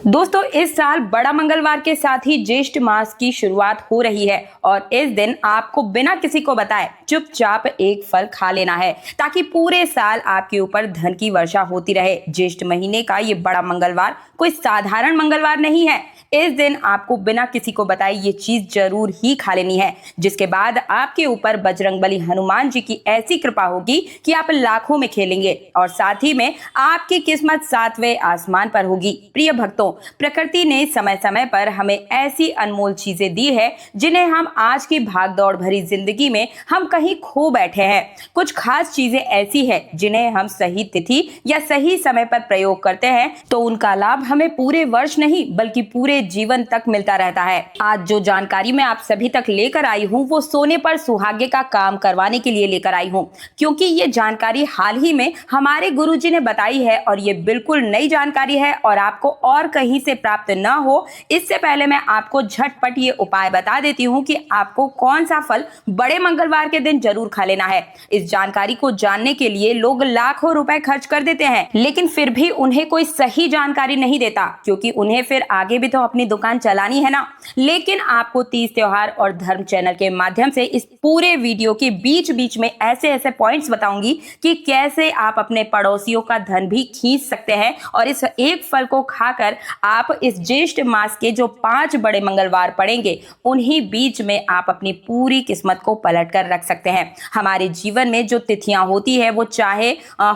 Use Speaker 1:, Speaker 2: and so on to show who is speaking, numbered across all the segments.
Speaker 1: दोस्तों, इस साल बड़ा मंगलवार के साथ ही ज्येष्ठ मास की शुरुआत हो रही है और इस दिन आपको बिना किसी को बताए चुपचाप एक फल खा लेना है ताकि पूरे साल आपके ऊपर धन की वर्षा होती रहे। ज्येष्ठ महीने का ये बड़ा मंगलवार कोई साधारण मंगलवार नहीं है। इस दिन आपको बिना किसी को बताए ये चीज जरूर ही खा लेनी है, जिसके बाद आपके ऊपर बजरंगबली हनुमान जी की ऐसी कृपा होगी कि आप लाखों में खेलेंगे और साथ ही में आपकी किस्मत सातवें आसमान पर होगी। प्रिय भक्तों, प्रकृति ने समय समय पर हमें ऐसी अनमोल चीजें दी है जिन्हें हम आज की भागदौड़ भरी जिंदगी में हम कहीं खो बैठे हैं। कुछ खास चीजें ऐसी है जिन्हें हम सही तिथि या सही समय पर प्रयोग करते हैं तो उनका लाभ हमें पूरे वर्ष नहीं बल्कि पूरे जीवन तक मिलता रहता है। आज जो जानकारी मैं आप सभी तक लेकर आई हूँ वो सोने पर सुहागे का काम करवाने के लिए लेकर आई हूँ, क्योंकि ये जानकारी हाल ही में हमारे गुरुजी ने बताई है और ये बिल्कुल नई जानकारी है और आपको और कहीं से प्राप्त न हो इससे पहले मैं आपको झटपट ये उपाय बता देती हूँ कि आपको कौन सा फल बड़े मंगलवार के दिन जरूर खा लेना है। इस जानकारी को जानने के लिए लोग लाखों रुपए खर्च कर देते हैं, लेकिन फिर भी उन्हें कोई सही जानकारी नहीं देता, क्योंकि उन्हें फिर आगे भी तो अपनी दुकान चलानी है ना। लेकिन आपको तीज त्योहार और धर्म चैनल के माध्यम से इस पूरे वीडियो के बीच बीच में ऐसे ऐसे पॉइंट्स बताऊंगी कि कैसे आप अपने पड़ोसियों का धन भी खींच सकते हैं और इस एक फल को खाकर आप इस ज्येष्ठ मास के जो 5 बड़े मंगलवार पड़ेंगे उन्हीं बीच में आप अपनी पूरी किस्मत को पलट कर रख सकते हैं। हमारे जीवन में जो तिथियां होती है वो चाहे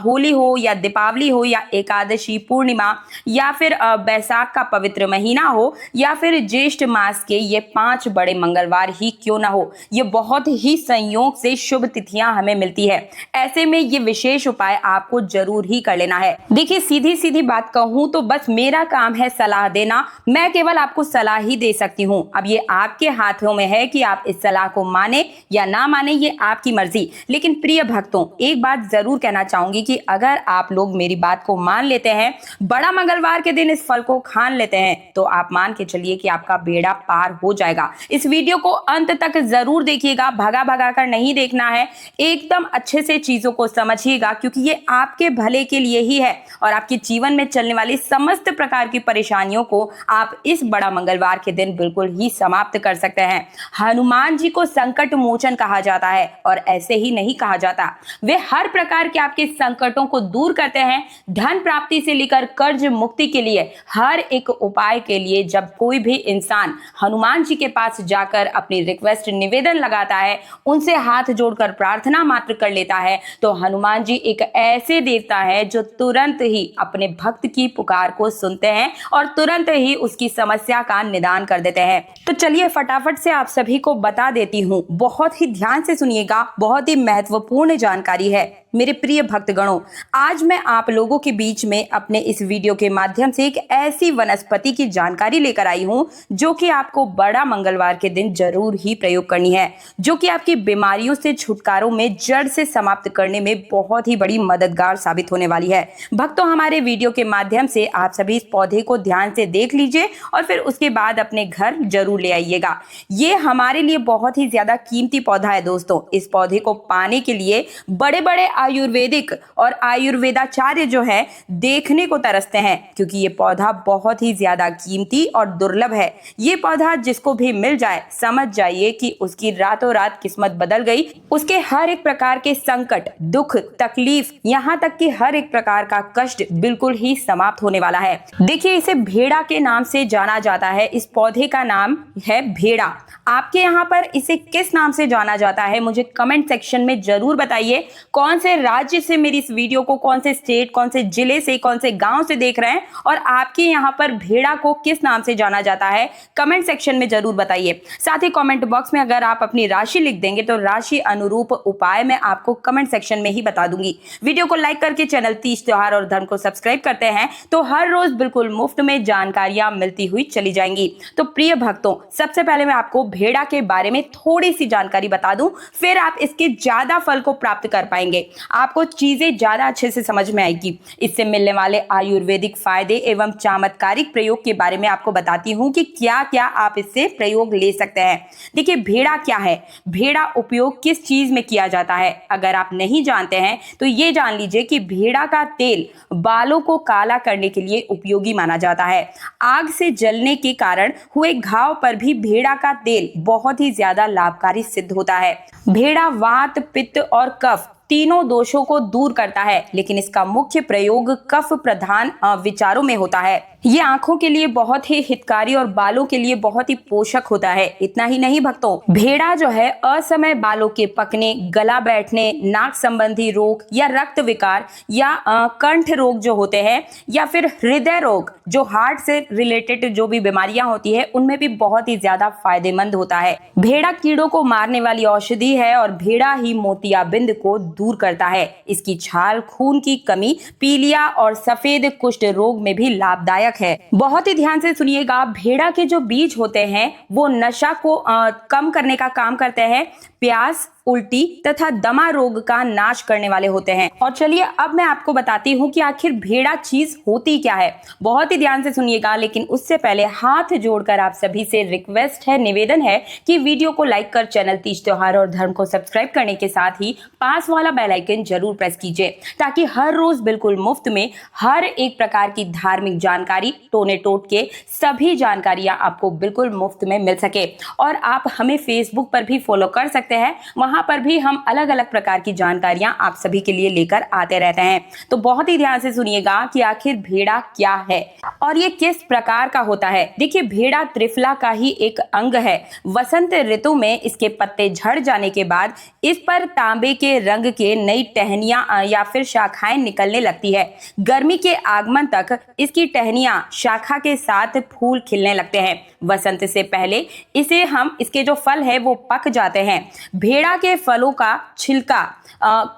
Speaker 1: होली हो या दीपावली हो या एकादशी पूर्णिमा या फिर बैसाख का पवित्र महीना हो या फिर ज्येष्ठ मास के ये 5 बड़े मंगलवार ही क्यों ना हो, ये बहुत ही संयोग से शुभ तिथियां हमें मिलती है। ऐसे में ये विशेष उपाय आपको जरूर ही कर लेना है। देखिए, सीधी सीधी बात कहूं तो बस मेरा काम है सलाह देना, मैं केवल आपको सलाह ही दे सकती हूं। अब ये आपके हाथों में है कि आप इस सलाह को माने या ना माने, ये आपकी मर्जी। लेकिन प्रिय भक्तों, एक बात जरूर कहना चाहूंगी कि अगर आप लोग मेरी बात को मान लेते हैं, बड़ा मंगलवार के दिन इस फल को खान लेते हैं, तो आप मान के चलिए कि आपका बेड़ा पार हो जाएगा। इस वीडियो को अंत तक जरूर देखिएगा, भगा भगा कर नहीं देखना है, एकदम अच्छे से चीजों को समझिएगा, क्योंकि ये आपके भले के लिए ही है और आपके जीवन में चलने वाली समस्त प्रकार की परेशानियों को आप इस बड़ा मंगलवार के दिन बिल्कुल ही समाप्त कर सकते हैं। हनुमान जी को संकट मोचन कहा जाता है और ऐसे ही नहीं कहा जाता, वे हर प्रकार के आपके संकटों को दूर करते हैं। धन प्राप्ति से लेकर कर्ज मुक्ति के लिए हर एक उपाय के लिए जब कोई भी इंसान हनुमान जी के पास जाकर अपनी रिक्वेस्ट निवेदन लगाता है, उनसे हाथ जोड़कर प्रार्थना मात्र कर लेता है, तो हनुमान जी एक ऐसे देवता है जो तुरंत ही अपने भक्त की पुकार को सुनते हैं और तुरंत ही उसकी समस्या का निदान कर देते हैं। तो चलिए फटाफट से आप सभी को बता देती हूँ, बहुत ही ध्यान से सुनिएगा, बहुत ही महत्वपूर्ण जानकारी है मेरे प्रिय भक्तगणों। आज मैं आप लोगों के बीच में अपने इस वीडियो के माध्यम से एक ऐसी वनस्पति की जानकारी लेकर आई हूं जो कि आपको बड़ा मंगलवार के दिन जरूर ही प्रयोग करनी है, जो कि आपकी बीमारियों से छुटकारों में जड़ से समाप्त करने में बहुत ही बड़ी मददगार साबित होने वाली है। भक्तों, हमारे वीडियो के माध्यम से आप सभी इस पौधे को ध्यान से देख लीजिए और फिर उसके बाद अपने घर जरूर ले आइएगा। ये हमारे लिए बहुत ही ज्यादा कीमती पौधा है दोस्तों। इस पौधे को पाने के लिए बड़े बड़े आयुर्वेदिक और आयुर्वेदाचार्य जो है देखने को तरसते हैं, क्योंकि ये पौधा बहुत ही ज्यादा कीमती और दुर्लभ है। ये पौधा जिसको भी मिल जाए समझ जाइए कि उसकी रातों रात किस्मत बदल गई। उसके हर एक प्रकार के संकट, दुख, तकलीफ, यहाँ तक कि हर एक प्रकार का कष्ट बिल्कुल ही समाप्त होने वाला है। देखिए, इसे भेड़ा के नाम से जाना जाता है। इस पौधे का नाम है भेड़ा। आपके यहाँ पर इसे किस नाम से जाना जाता है मुझे कमेंट सेक्शन में जरूर बताइए। कौन से राज्य से मेरी इस वीडियो को, कौन से स्टेट, कौन से जिले से, कौन से गांव से देख रहे हैं और आपके यहाँ पर भेड़ा को किस नाम से जाना जाता है, कमेंट सेक्शन में जरूर बताइए। साथ ही कमेंट बॉक्स में अगर आप अपनी राशि लिख देंगे तो राशि अनुरूप उपाय मैं आपको कमेंट सेक्शन में ही बता दूंगी। वीडियो को लाइक करके चैनल तीज त्योहार और धर्म को सब्सक्राइब करते हैं तो हर रोज बिल्कुल मुफ्त में जानकारियां मिलती हुई चली जाएंगी। तो प्रिय भक्तों, सबसे पहले मैं आपको भेड़ा के बारे में थोड़ी सी जानकारी बता दूं, फिर आप इसके ज्यादा फल को प्राप्त कर पाएंगे। आपको चीजें ज्यादा अच्छे से समझ में आएगी। इससे मिलने वाले आयुर्वेदिक फायदे एवं चमत्कारिक प्रयोग के बारे में आपको बताती हूँ कि क्या क्या आप इससे प्रयोग ले सकते हैं। देखिए, भेड़ा क्या है, भेड़ा उपयोग किस चीज में किया जाता है, अगर आप नहीं जानते हैं तो ये जान लीजिए कि भेड़ा का तेल बालों को काला करने के लिए उपयोगी माना जाता है। आग से जलने के कारण हुए घाव पर भी भेड़ा का तेल बहुत ही ज्यादा लाभकारी सिद्ध होता है। भेड़ा वात, पित्त और कफ तीनों दोषों को दूर करता है, लेकिन इसका मुख्य प्रयोग कफ प्रधान विचारों में होता है। ये आंखों के लिए बहुत ही हितकारी और बालों के लिए बहुत ही पोषक होता है। इतना ही नहीं भक्तों, भेड़ा जो है असमय बालों के पकने, गला बैठने, नाक संबंधी रोग या रक्त विकार या कंठ रोग जो होते हैं, या फिर हृदय रोग जो हार्ट से रिलेटेड जो भी बीमारियां होती है, उनमें भी बहुत ही ज्यादा फायदेमंद होता है। भेड़ा कीड़ों को मारने वाली औषधि है और भेड़ा ही मोतियाबिंद को दूर करता है। इसकी छाल खून की कमी, पीलिया और सफेद कुष्ठ रोग में भी लाभदायक है। बहुत ही ध्यान से सुनिएगा, भेड़ा के जो बीज होते हैं वो नशा को कम करने का काम करते हैं, प्यास, उल्टी तथा दमा रोग का नाश करने वाले होते हैं। और चलिए अब मैं आपको बताती हूँ कि आखिर भेड़ा चीज होती क्या है। बहुत ही ध्यान से सुनिएगा, लेकिन उससे पहले हाथ जोड़कर आप सभी से रिक्वेस्ट है, निवेदन है कि वीडियो को लाइक कर चैनल तीज त्योहार और धर्म को सब्सक्राइब करने के साथ ही पास वाला बेल आइकन जरूर प्रेस कीजिए, ताकि हर रोज बिल्कुल मुफ्त में हर एक प्रकार की धार्मिक जानकारी, टोने टोट के सभी जानकारियां आपको बिल्कुल मुफ्त में मिल सके। और आप हमें फेसबुक पर भी फॉलो कर सकते हैं, वहां पर भी हम अलग अलग प्रकार की जानकारियां आप सभी के लिए लेकर आते रहते हैं। तो बहुत ही ध्यान से सुनिएगा कि आखिर भेड़ा क्या है और ये किस प्रकार का होता है। देखिए, भेड़ा त्रिफला का ही एक अंग है। वसंत ऋतु में इसके पत्ते झड़ जाने के बाद इस पर तांबे के रंग के नई टहनियां या फिर शाखाएं निकलने लगती है। गर्मी के आगमन तक इसकी टहनियां शाखा के साथ फूल खिलने लगते हैं। वसंत से पहले इसके जो फल है वो पक जाते हैं। भेड़ा के फलों का छिलका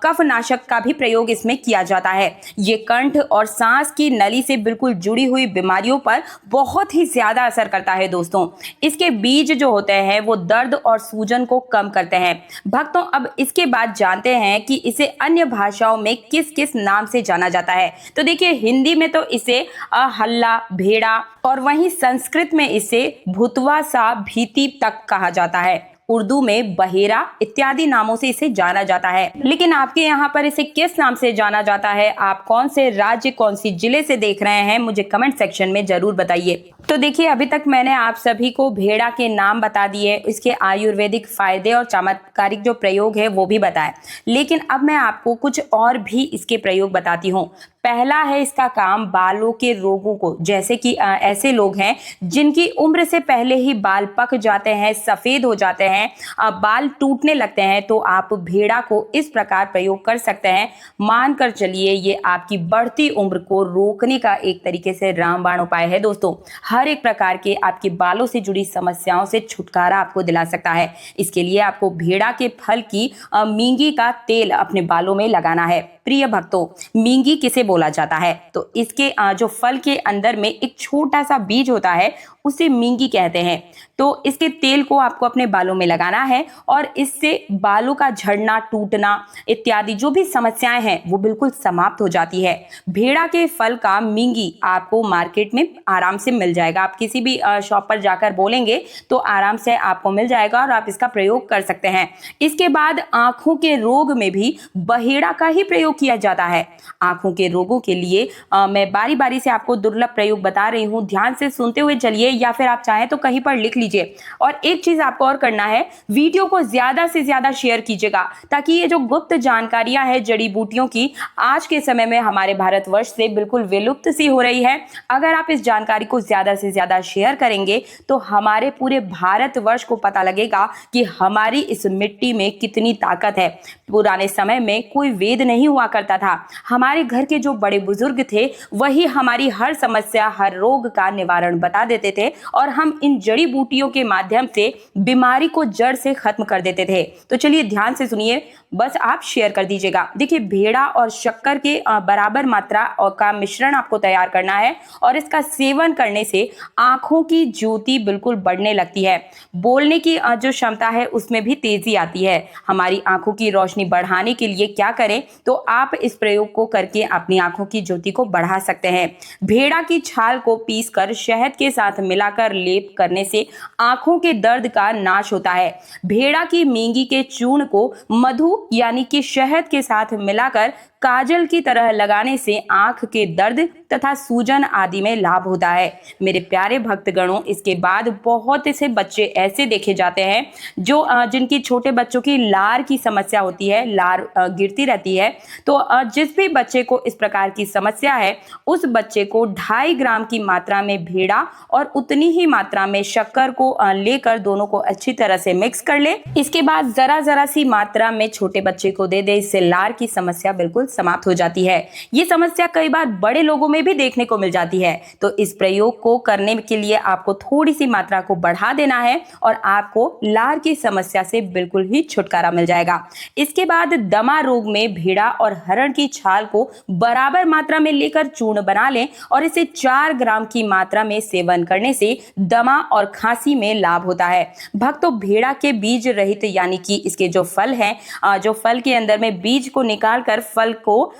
Speaker 1: कफनाशक का भी प्रयोग इसमें किया जाता है। ये कंठ और सांस की नली से बिल्कुल जुड़ी हुई बीमारियों पर बहुत ही ज्यादा असर करता है दोस्तों। इसके बीज जो होते हैं वो दर्द और सूजन को कम करते हैं। भक्तों, अब इसके बाद जानते हैं कि इसे अन्य भाषाओं में किस किस नाम से जाना जाता है। तो देखिए, हिंदी में तो इसे हल्ला, भेड़ा, और वहीं संस्कृत में इसे भुतवा सा भीति तक कहा जाता है। उर्दू में बहेरा इत्यादि नामों से इसे जाना जाता है। लेकिन आपके यहाँ पर इसे किस नाम से जाना जाता है, आप कौन से राज्य, कौन सी जिले से देख रहे हैं, मुझे कमेंट सेक्शन में जरूर बताइए। तो देखिए, अभी तक मैंने आप सभी को भेड़ा के नाम बता दिए, इसके आयुर्वेदिक फायदे और चमत्कारिक जो प्रयोग है वो भी बताए। लेकिन अब मैं आपको कुछ और भी इसके प्रयोग बताती हूँ। पहला है इसका काम बालों के रोगों को, जैसे कि ऐसे लोग हैं जिनकी उम्र से पहले ही बाल पक जाते हैं, सफेद हो जाते हैं, बाल टूटने लगते हैं, तो आप भेड़ा को इस प्रकार प्रयोग कर सकते हैं। मानकर चलिए, ये आपकी बढ़ती उम्र को रोकने का एक तरीके से रामबाण उपाय है दोस्तों। हर एक प्रकार के आपके बालों से जुड़ी समस्याओं से छुटकारा आपको दिला सकता है। इसके लिए आपको भेड़ा के फल की मींगी का तेल अपने बालों में लगाना है। प्रिय भक्तों, मींगी किसे बोला जाता है, तो इसके जो फल के अंदर में एक छोटा सा बीज होता है, उसे मींगी कहते हैं। तो इसके तेल को आपको अपने बालों में लगाना है और इससे बालों का झड़ना, टूटना इत्यादि जो भी समस्याएं हैं वो बिल्कुल समाप्त हो जाती है। भेड़ा के फल का मींगी आपको मार्केट में आराम से मिल जाएगा। आप किसी भी शॉप पर जाकर बोलेंगे तो आराम से आपको मिल जाएगा और आप इसका प्रयोग कर सकते हैं। इसके बाद आंखों के रोग में भी बहेड़ा का ही प्रयोग किया जाता है। आंखों के रोगों के लिए मैं बारी बारी से आपको दुर्लभ प्रयोग बता रही हूँ, ध्यान से सुनते हुए चलिए, या फिर आप चाहें तो कहीं पर लिख लीजिए। और एक चीज आपको और करना है, वीडियो को ज्यादा से ज्यादा शेयर कीजिएगा, ताकि ये जो गुप्त जानकारियां हैं जड़ी बूटियों की, आज के समय में हमारे भारतवर्ष से बिल्कुल विलुप्त सी हो रही है। अगर आप इस जानकारी को ज्यादा से ज्यादा शेयर करेंगे तो हमारे पूरे भारतवर्ष को पता लगेगा कि हमारी इस मिट्टी में कितनी ताकत है। पुराने समय में कोई वेद नहीं हुआ हुआ करता था। हमारे घर के जो बड़े बुजुर्ग थे वही हमारी हर समस्या, हर रोग का निवारण बता देते थे और हम इन जड़ी बूटियों के माध्यम से बीमारी को जड़ से खत्म कर देते थे। तो चलिए ध्यान से सुनिए, बस आप शेयर कर दीजिएगा। देखिए, भेड़ा और शक्कर के बराबर मात्रा और का मिश्रण आपको तैयार करना है और इसका सेवन करने से आंखों की ज्योति बिल्कुल बढ़ने लगती है। बोलने की जो क्षमता है उसमें भी तेजी आती है। हमारी आंखों की रोशनी बढ़ाने के लिए क्या करें, तो आप इस प्रयोग को करके अपनी आंखों की ज्योति को बढ़ा सकते हैं। भेड़ा की छाल को पीसकर शहद के साथ मिलाकर लेप करने से आंखों के दर्द का नाश होता है। भेड़ा की मींगी के चूर्ण को मधु यानी कि शहद के साथ मिलाकर काजल की तरह लगाने से आंख के दर्द तथा सूजन आदि में लाभ होता है। मेरे प्यारे भक्तगणों, इसके बाद बहुत से बच्चे ऐसे देखे जाते हैं जो जिनकी छोटे बच्चों की लार की समस्या होती है, लार गिरती रहती है। तो जिस भी बच्चे को इस प्रकार की समस्या है उस बच्चे को 2.5 ग्राम की मात्रा में भेड़ा और उतनी ही मात्रा में शक्कर को लेकर दोनों को अच्छी तरह से मिक्स कर ले। इसके बाद जरा सी मात्रा में छोटे बच्चे को दे दे। इससे लार की समस्या बिल्कुल समाप्त हो जाती है। ये समस्या कई बार बड़े लोगों में भी देखने को मिल जाती है। तो इस प्रयोग को करने के लिए आपको थोड़ी सी मात्रा को बढ़ा देना है और आपको लार की समस्या से बिल्कुल ही छुटकारा मिल जाएगा। इसके बाद दमा रोग में भेड़ा और हरण की छाल को बराबर मात्रा में लेकर चूर्ण बना लें और इसे 4 ग्राम की मात्रा में सेवन करने से दमा और खांसी में लाभ होता है। भक्तों, भेड़ा के बीज रहित यानी कि इसके जो फल हैं, जो फल के अंदर में बीज को निकालकर फल को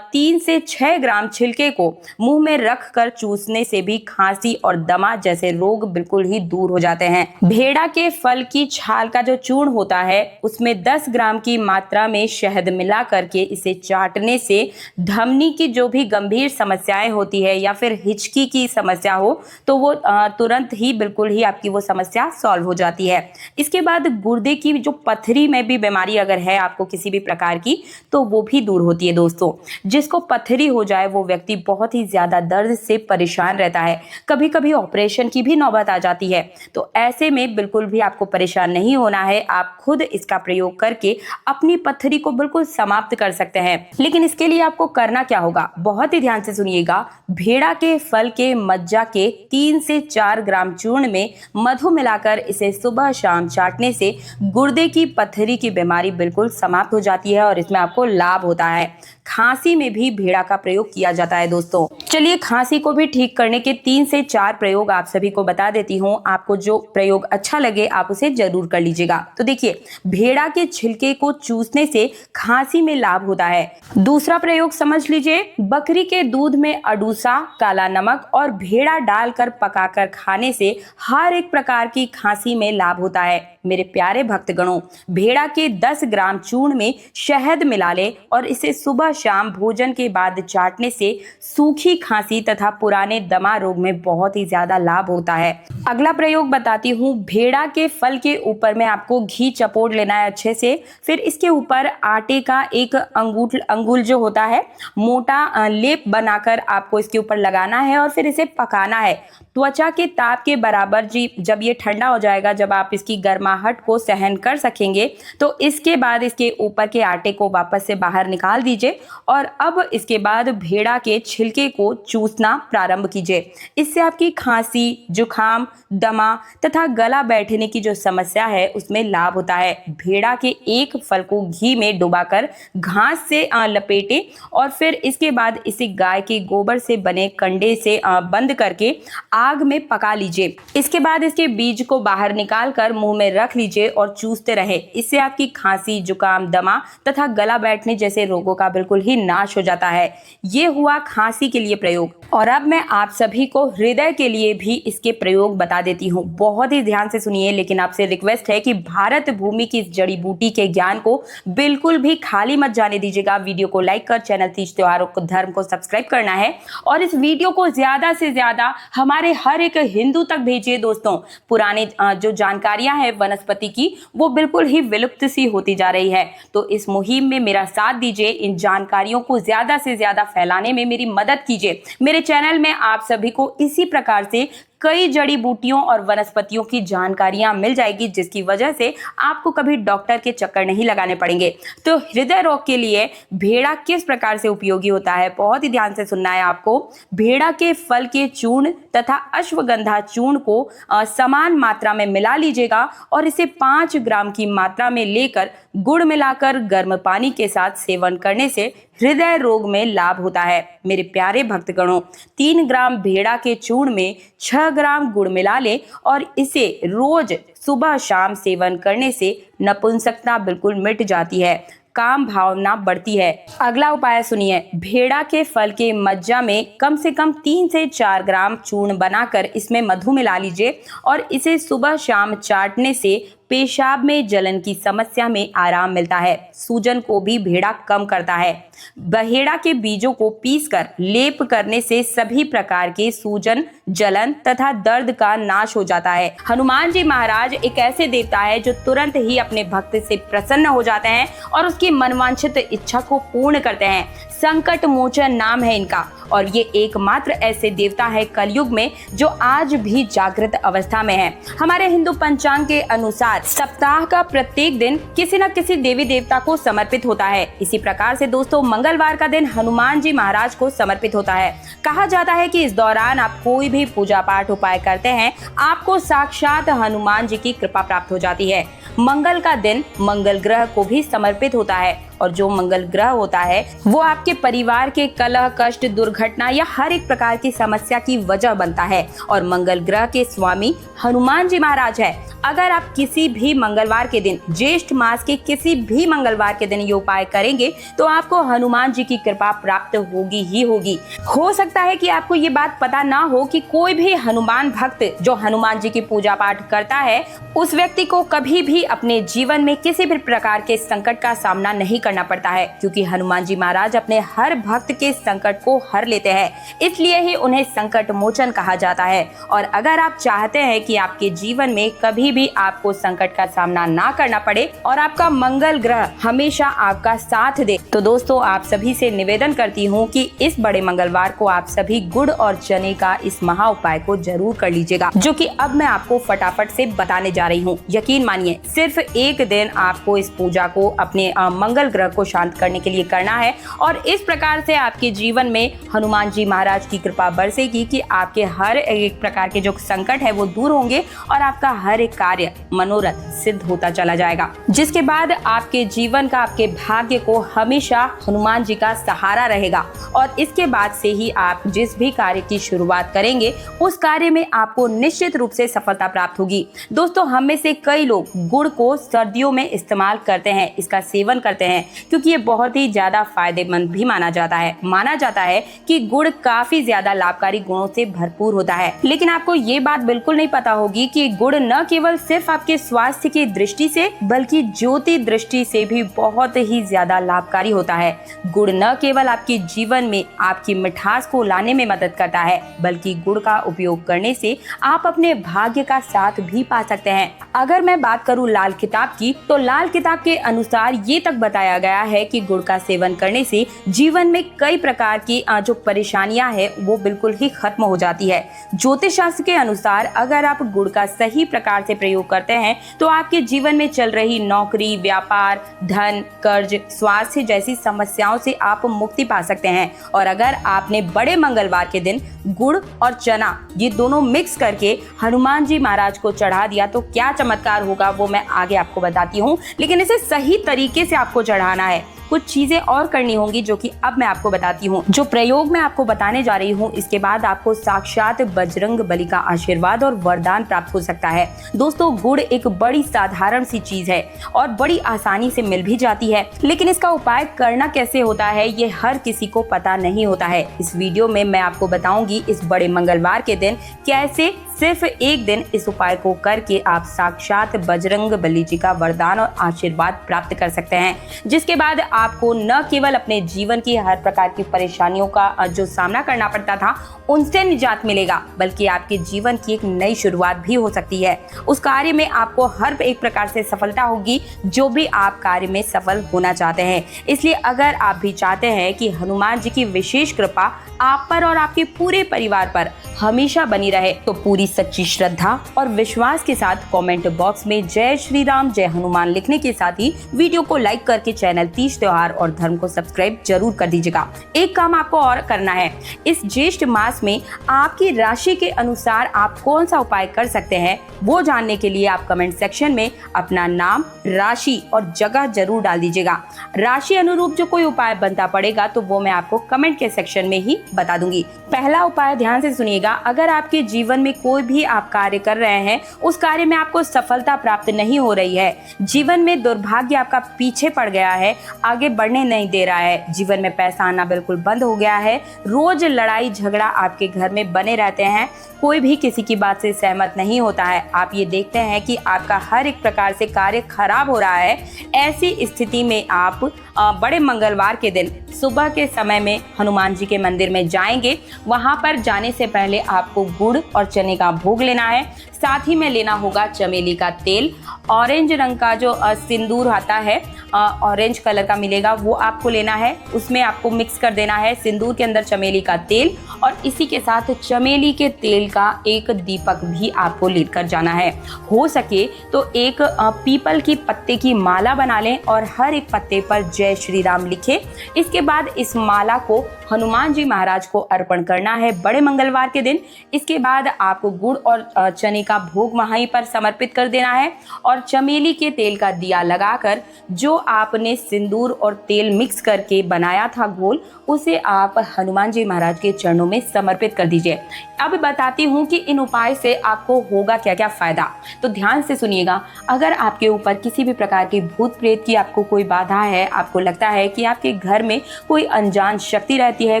Speaker 1: 3 से 6 ग्राम छिलके को मुंह में रखकर चूसने से भी खांसी और दमा जैसे रोग बिल्कुल ही दूर हो जाते हैं। भेड़ा के फल की छाल का जो चूर्ण होता है उसमें 10 ग्राम की मात्रा में शहद मिला करके इसे चाटने से धमनी की जो भी गंभीर समस्याएं होती है या फिर हिचकी की समस्या हो तो वो तुरंत ही बिल्कुल ही आपकी वो समस्या सॉल्व हो जाती है। इसके बाद गुर्दे की जो पथरी में भी बीमारी अगर है आपको किसी भी प्रकार की तो वो भी दूर होती है। दोस्तों, जिसको पथरी हो जाए वो व्यक्ति बहुत ही ज्यादा दर्द से परेशान रहता है, कभी कभी ऑपरेशन की भी नौबत आ जाती है। तो ऐसे में बिल्कुल भी आपको परेशान नहीं होना है। आप खुद इसका प्रयोग करके अपनी पथरी को बिल्कुल समाप्त कर सकते हैं। लेकिन इसके लिए आपको करना क्या होगा, बहुत ही ध्यान से सुनिएगा। भेड़ा के फल के मज्जा के 3 से 4 ग्राम चूर्ण में मधु मिलाकर इसे सुबह शाम चाटने से गुर्दे की पथरी की बीमारी बिल्कुल समाप्त हो जाती है और इसमें आपको लाभ होता है। खांसी में भी भेड़ा का प्रयोग किया जाता है। दोस्तों, चलिए खांसी को भी ठीक करने के 3 से 4 प्रयोग आप सभी को बता देती हूँ। आपको जो प्रयोग अच्छा लगे आप उसे जरूर कर लीजिएगा। तो देखिए, भेड़ा के छिलके को चूसने से खांसी में लाभ होता है। दूसरा प्रयोग समझ लीजिए, बकरी के दूध में अडूसा, काला नमक और भेड़ा डालकर पकाकर खाने से हर एक प्रकार की खांसी में लाभ होता है। मेरे प्यारे भक्तगणों, भेड़ा के 10 ग्राम चूर्ण में शहद मिला ले और इसे सुबह शाम भोजन के बाद चाटने से सूखी खांसी तथा पुराने दमा रोग में बहुत ही ज्यादा लाभ होता है। अगला प्रयोग बताती हूँ। भेड़ा के फल के ऊपर में आपको घी चपोड़ लेना है अच्छे से। फिर इसके ऊपर आटे का एक अंगुल जो होता है मोटा लेप बनाकर आपको इसके ऊपर लगाना है और फिर इसे पकाना है त्वचा के ताप के बराबर। जी, जब ये ठंडा हो जाएगा, जब आप इसकी गर्माहट को सहन कर सकेंगे तो इसके बाद इसके ऊपर के आटे को वापस से बाहर निकाल दीजिए और अब इसके बाद भेड़ा के छिलके को चूसना प्रारंभ कीजिए। इससे आपकी खांसी, जुखाम, दमा तथा गला बैठने की जो समस्या है उसमें लाभ होता है। भेड़ा के एक फल को घी में डुबाकर घास से लपेटे और फिर इसके बाद इसे गाय के गोबर से बने कंडे से बंद करके आग में पका लीजिए। इसके बाद इसके बीज को बाहर निकाल कर मुंह में रख लीजिए और चूसते रहे। इससे आपकी खांसी, जुकाम, दमा तथा गला बैठने जैसे रोगों का बिल्कुल ही नाश हो जाता है। ये हुआ खांसी के लिए प्रयोग। और अब मैं आप सभी को हृदय के लिए भी इसके प्रयोग बता देती हूँ। बहुत ही ध्यान से सुनिए, लेकिन आपसे रिक्वेस्ट है कि भारत भूमि की इस जड़ी बूटी के ज्ञान को बिल्कुल भी खाली मत जाने दीजिएगा। वीडियो को लाइक कर चैनल तीज त्योहारों को धर्म को सब्सक्राइब करना है और इस वीडियो को ज्यादा से ज्यादा हमारे हर एक हिंदू तक भेजिए। दोस्तों, पुराने जो जानकारियां हैं वनस्पति की वो बिल्कुल ही विलुप्त सी होती जा रही है। तो इस मुहिम में मेरा साथ दीजिए, इन जानकारियों को ज्यादा से ज्यादा फैलाने में मेरी मदद कीजिए। मेरे चैनल में आप सभी को इसी प्रकार से कई जड़ी बूटियों और वनस्पतियों की जानकारियां मिल जाएगी, जिसकी वजह से आपको कभी डॉक्टर के चक्कर नहीं लगाने पड़ेंगे। तो हृदय रोग के लिए भेड़ा किस प्रकार से उपयोगी होता है, बहुत ही ध्यान से सुनना है आपको। भेड़ा के फल के चूर्ण तथा अश्वगंधा चूर्ण को समान मात्रा में मिला लीजिएगा और इसे 5 ग्राम की मात्रा में लेकर गुड़ मिलाकर गर्म पानी के साथ सेवन करने से हृदय रोग में लाभ होता है। मेरे प्यारे भक्तगणों, 3 ग्राम भेड़ा के चूर्ण में 6 ग्राम गुड़ मिला ले और इसे रोज सुबह शाम सेवन करने से नपुंसकता बिल्कुल मिट जाती है, काम भावना बढ़ती है। अगला उपाय सुनिए। भेड़ा के फल के मज्जा में कम से कम 3 से 4 ग्राम चूर्ण बनाकर इसमें मधु मिला लीजिए और इसे सुबह शाम चाटने से पेशाब में जलन की समस्या में आराम मिलता है। सूजन को भी भेड़ा कम करता है। बहेड़ा के बीजों को पीसकर लेप करने से सभी प्रकार के सूजन, जलन तथा दर्द का नाश हो जाता है। हनुमान जी महाराज एक ऐसे देवता है जो तुरंत ही अपने भक्त से प्रसन्न हो जाते हैं और उसकी मनवांछित इच्छा को पूर्ण करते हैं। संकट मोचन नाम है इनका और ये एकमात्र ऐसे देवता है कलयुग में जो आज भी जागृत अवस्था में है। हमारे हिंदू पंचांग के अनुसार सप्ताह का प्रत्येक दिन किसी न किसी देवी देवता को समर्पित होता है। इसी प्रकार से दोस्तों मंगलवार का दिन हनुमान जी महाराज को समर्पित होता है। कहा जाता है कि इस दौरान आप कोई भी पूजा पाठ उपाय करते हैं, आपको साक्षात हनुमान जी की कृपा प्राप्त हो जाती है। मंगल का दिन मंगल ग्रह को भी समर्पित होता है और जो मंगल ग्रह होता है वो आपके परिवार के कलह, कष्ट, दुर्घटना या हर एक प्रकार की समस्या की वजह बनता है और मंगल ग्रह के स्वामी हनुमान जी महाराज है। अगर आप किसी भी मंगलवार के दिन, ज्येष्ठ मास के किसी भी मंगलवार के दिन ये उपाय करेंगे तो आपको हनुमान जी की कृपा प्राप्त होगी ही होगी। हो सकता है कि आपको ये बात पता ना हो कि कोई भी हनुमान भक्त जो हनुमान जी की पूजा पाठ करता है उस व्यक्ति को कभी भी अपने जीवन में किसी भी प्रकार के संकट का सामना नहीं करना पड़ता है, क्योंकि हनुमान जी महाराज अपने हर भक्त के संकट को हर लेते हैं, इसलिए ही उन्हें संकट मोचन कहा जाता है। और अगर आप चाहते हैं कि आपके जीवन में कभी भी आपको संकट का सामना ना करना पड़े और आपका मंगल ग्रह हमेशा आपका साथ दे, तो दोस्तों आप सभी से निवेदन करती हूँ कि इस बड़े मंगलवार को आप सभी गुड़ और चने का इस महा उपाय को जरूर कर लीजिएगा, जो कि अब मैं आपको फटाफट से बताने जा रही हूँ। यकीन मानिए सिर्फ एक दिन आपको इस पूजा को अपने मंगल ग्रह को शांत करने के लिए करना है और इस प्रकार से आपके जीवन में हनुमान जी महाराज की कृपा बरसेगी कि आपके हर एक प्रकार के जो संकट है वो दूर होंगे और आपका हर एक कार्य, मनोरथ सिद्ध होता चला जाएगा, जिसके बाद आपके जीवन का, आपके भाग्य को हमेशा हनुमान जी का सहारा रहेगा और इसके बाद से ही आप जिस भी कार्य की शुरुआत करेंगे उस कार्य में आपको निश्चित रूप से सफलता प्राप्त होगी। दोस्तों हम में से कई लोग गुड़ को सर्दियों में इस्तेमाल करते हैं, इसका सेवन करते हैं, क्योंकि ये बहुत ही ज्यादा फायदेमंद भी माना जाता है। माना जाता है कि गुड़ काफी ज्यादा लाभकारी गुणों से भरपूर होता है। लेकिन आपको ये बात बिल्कुल नहीं पता होगी कि गुड़ न केवल सिर्फ आपके स्वास्थ्य की दृष्टि से बल्कि ज्योति दृष्टि से भी बहुत ही ज्यादा लाभकारी होता है। गुड़ न केवल आपके जीवन में आपकी मिठास को लाने में मदद करता है, बल्कि गुड़ का उपयोग करने से आप अपने भाग्य का साथ भी पा सकते हैं। अगर मैं बात करूं लाल किताब की, तो लाल किताब के अनुसार ये तक बताया गया है कि गुड़ का सेवन करने से जीवन में कई प्रकार की जो परेशानियां हैं वो बिल्कुल ही खत्म हो जाती है। ज्योतिष शास्त्र के अनुसार अगर आप गुड़ का सही प्रकार से प्रयोग करते हैं तो आपके जीवन में चल रही नौकरी, व्यापार, धन, कर्ज, स्वास्थ्य जैसी समस्याओं से आप मुक्ति पा सकते हैं। और अगर आपने बड़े मंगलवार के दिन गुड़ और चना ये दोनों मिक्स करके हनुमान जी महाराज को चढ़ा दिया तो क्या चमत्कार होगा वो मैं आगे आपको बताती हूँ। लेकिन इसे सही तरीके से आपको चढ़ाना है, कुछ चीजें और करनी होंगी जो कि अब मैं आपको बताती हूँ। जो प्रयोग मैं आपको बताने जा रही हूँ इसके बाद आपको साक्षात बजरंग बली का आशीर्वाद और वरदान प्राप्त हो सकता है। दोस्तों गुड़ एक बड़ी साधारण सी चीज है और बड़ी आसानी से मिल भी जाती है, लेकिन इसका उपाय करना कैसे होता है ये हर किसी को पता नहीं होता है। इस वीडियो में मैं आपको बताऊंगी इस बड़े मंगलवार के दिन कैसे सिर्फ एक दिन इस उपाय को करके आप साक्षात बजरंग बली जी का वरदान और आशीर्वाद प्राप्त कर सकते हैं, जिसके बाद आपको न केवल अपने जीवन की हर प्रकार की परेशानियों का जो सामना करना पड़ता था उनसे निजात मिलेगा, बल्कि आपके जीवन की एक नई शुरुआत भी हो सकती है। उस कार्य में आपको हर एक प्रकार से सफलता होगी जो भी आप कार्य में सफल होना चाहते हैं। इसलिए अगर आप भी चाहते हैं कि हनुमान जी की विशेष कृपा आप पर और आपके पूरे परिवार पर हमेशा बनी रहे तो पूरी अपनी सच्ची श्रद्धा और विश्वास के साथ कमेंट बॉक्स में जय श्री राम जय हनुमान लिखने के साथ ही वीडियो को लाइक करके चैनल तीज त्योहार और धर्म को सब्सक्राइब जरूर कर दीजिएगा। एक काम आपको और करना है, इस ज्येष्ठ मास में आपकी राशि के अनुसार आप कौन सा उपाय कर सकते हैं वो जानने के लिए आप कमेंट सेक्शन में अपना नाम, राशि और जगह जरूर डाल दीजिएगा। राशि अनुरूप जो कोई उपाय बनता पड़ेगा तो वो मैं आपको कमेंट के सेक्शन में ही बता दूंगी। पहला उपाय ध्यान से सुनिएगा। अगर आपके जीवन में कोई भी आप कार्य कर रहे हैं, उस कार्य में आपको सफलता प्राप्त नहीं हो रही है, जीवन में दुर्भाग्य आपका पीछे पड़ गया है, आगे बढ़ने नहीं दे रहा है, जीवन में पैसा आना बिल्कुल बंद हो गया है, रोज लड़ाई झगड़ा आपके घर में बने रहते हैं, कोई भी किसी की बात से सहमत नहीं होता है, आप ये देखते हैं कि आपका हर एक प्रकार से कार्य खराब हो रहा है, ऐसी स्थिति में आप बड़े मंगलवार के दिन सुबह के समय में हनुमान जी के मंदिर में जाएंगे। वहां पर जाने से पहले आपको गुड़ और चने का भोग लेना है, साथ ही में लेना होगा चमेली का तेल, ऑरेंज रंग का जो सिंदूर आता है, ऑरेंज कलर का मिलेगा, वो आपको लेना है, उसमें आपको मिक्स कर देना है सिंदूर के अंदर चमेली का तेल, और इसी के साथ चमेली के तेल का एक दीपक भी आपको लेकर जाना है। हो सके तो एक पीपल की पत्ते की माला बना लें और हर एक पत्ते पर जय श्री राम लिखें। इसके बाद इस माला को हनुमान जी महाराज को अर्पण करना है बड़े मंगलवार के दिन। इसके बाद आपको गुड़ और चने का भोग वहीं पर समर्पित कर देना है और चमेली के तेल का दिया लगाकर जो आपने सिंदूर और तेल मिक्स करके बनाया था घोल, उसे आप हनुमान जी महाराज के चरणों में समर्पित कर दीजिए। अब बताती हूँ कि इन उपाय से आपको होगा क्या क्या फायदा, तो ध्यान से सुनिएगा। अगर आपके ऊपर किसी भी प्रकार की भूत प्रेत की आपको कोई बाधा है, आपको लगता है कि आपके घर में कोई अनजान शक्ति रहती है,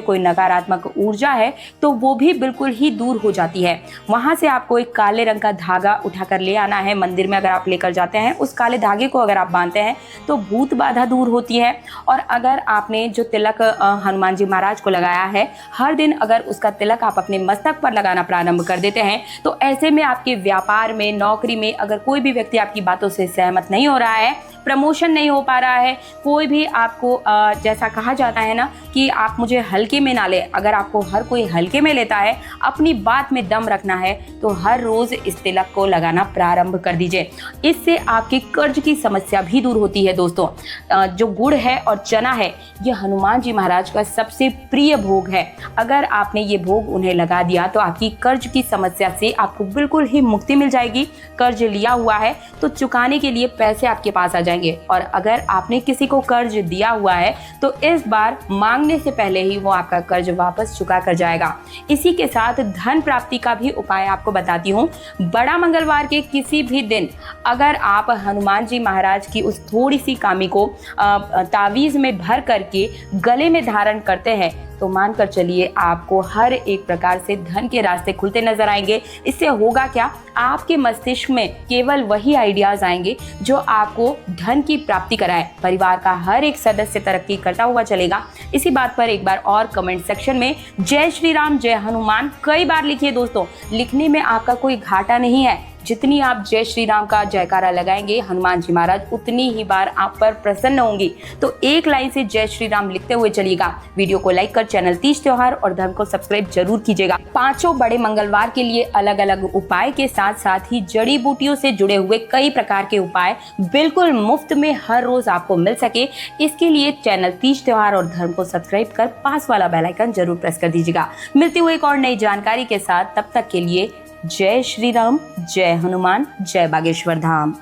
Speaker 1: कोई नकारात्मक ऊर्जा है, तो वो भी बिल्कुल ही दूर हो जाती है। वहां से आपको एक काले रंग का धागा उठाकर ले आना है। मंदिर में अगर आप लेकर जाते हैं, उस काले धागे को अगर आप बांधते हैं तो भूत बाधा दूर होती है। और अगर आपने जो तिलक हनुमान जी महाराज को लगाया है, हर दिन अगर उसका तिलक आप अपने मस्तक पर लगाना प्रारंभ कर देते हैं, तो ऐसे में आपके व्यापार में, नौकरी में अगर कोई भी व्यक्ति आपकी बातों से सहमत नहीं हो रहा है, प्रमोशन नहीं हो पा रहा है, कोई भी आपको जैसा कहा जाता है ना कि आप मुझे हल्के में ना ले, अगर आपको हर कोई हल्के में लेता है, अपनी बात में दम रखना है, तो हर रोज इस तिलक को लगाना प्रारंभ कर दीजिए। इससे आपके कर्ज की समस्या भी दूर होती है। दोस्तों, जो गुड़ है और चना है, ये हनुमान जी महाराज का सबसे प्रिय भोग है। अगर आपने ये भोग उन्हें लगा दिया तो आपकी कर्ज की समस्या से आपको बिल्कुल ही मुक्ति मिल जाएगी। कर्ज लिया हुआ है तो चुकाने के लिए पैसे आपके पास आ जाएंगे, और अगर आपने किसी को कर्ज दिया हुआ है तो इस बार मांगने से पहले ही वो आपका कर्ज वापस चुका कर जाएगा। इसी के साथ धन प्राप्ति का भी उपाय आपको बताती हूँ। बड़ा मंगलवार के किसी भी दिन अगर आप हनुमान जी महाराज की उस थोड़ी सी कामी को तावीज में भर करके गले में धारण करते हैं, तो मानकर चलिए आपको हर एक प्रकार से धन के रास्ते खुलते नजर आएंगे। इससे होगा क्या, आपके मस्तिष्क में केवल वही आइडियाज आएंगे जो आपको धन की प्राप्ति कराए। परिवार का हर एक सदस्य तरक्की करता हुआ चलेगा। इसी बात पर एक बार और कमेंट सेक्शन में जय श्री राम जय हनुमान कई बार लिखिए। दोस्तों, लिखने में आपका कोई घाटा नहीं है। जितनी आप जय श्री राम का जयकारा लगाएंगे, हनुमान जी महाराज उतनी ही बार आप पर प्रसन्न होंगी। तो एक लाइन से जय श्री राम लिखते हुए चलिएगा। वीडियो को लाइक कर चैनल तीज त्योहार और धर्म को सब्सक्राइब जरूर कीजिएगा। पांचों बड़े मंगलवार के लिए अलग अलग उपाय के साथ साथ ही जड़ी बूटियों से जुड़े हुए कई प्रकार के उपाय बिल्कुल मुफ्त में हर रोज आपको मिल सके, इसके लिए चैनल तीज त्योहार और धर्म को सब्सक्राइब कर पास वाला बेल आइकन जरूर प्रेस कर दीजिएगा। मिलती हुई एक और नई जानकारी के साथ, तब तक के लिए जय श्री राम जय हनुमान जय बागेश्वर धाम।